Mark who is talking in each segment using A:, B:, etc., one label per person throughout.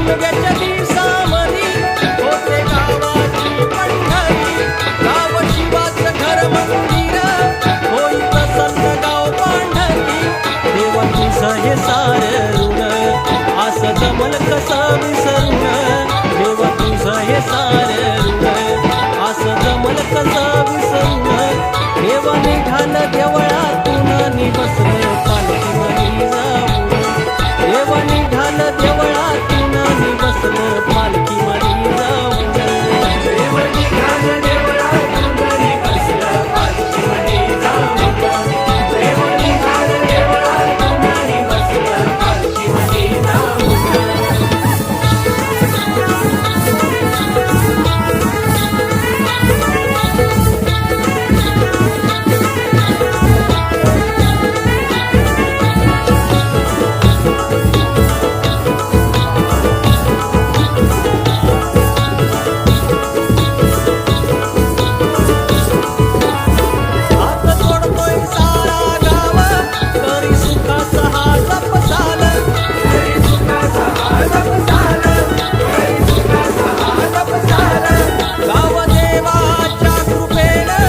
A: शिमग्याच्या दिवसामधी होते गावाची पंढरी. गाव शिवाचं घर मंदिर होई प्रसन्न गाव पांढरी. देवा तुझं हे सारं ऋण असं जमल कसं विसरून. देवा तुझं हे सारं ऋण असं जमल कसं विसरून. देवा निघालं देवळातून नि बसलं पालखीमध्ये जाऊन. देवा निघालं देवळातून नि बसलं पालखीमध्ये जाऊन.
B: देव निघालं देवळातून नि बसलं पालखीमध्ये जाऊन. देव निघालं देवळातून नि बसलं पालखीमध्ये जाऊन.
A: हात जोडतोय सारा गाव तरी सुखाचा हा जप झालं.
B: हरी सुखाचा हा जप झालं. हरी सुखाचा हा जप झालं.
A: गाव देवाच्या कृपेनं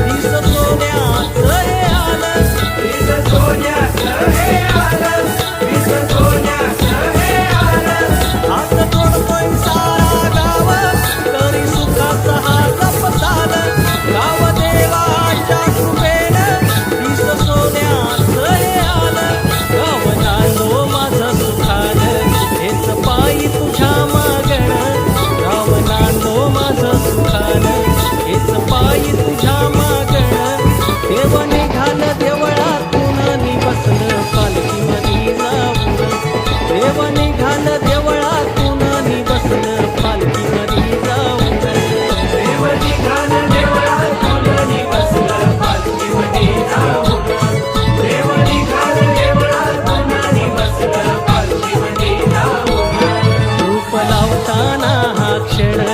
A: दिस सोन्याचं हे आलं.
B: विष सोन्याचं हे आलं. विष सोन्याचं हे आलं.
A: हात जोडतोय सारा गाव तरी सुखाचा हा जप झालं. गाव देवाच्या कृपेनं दिस सोन्याचं हे आलं. गाव नांदो माझं सुखानं हेच पायी तुझ्या मागणं. गाव नांदो माझं सुखानं हेच पायी तुझ्या मागणं. देव निघालं देवळातून नि बसलं पालखीमध्ये जाऊन. देव निघालं देवळातून नि बसलं पालखीमध्ये जाऊन.
B: देव निघालं देवळातून नि बसलं पालखीमध्ये जाऊन. देव निघालं देवळातून नि बसलं पालखीमध्ये जाऊन.
A: रूप लावताना हा क्षण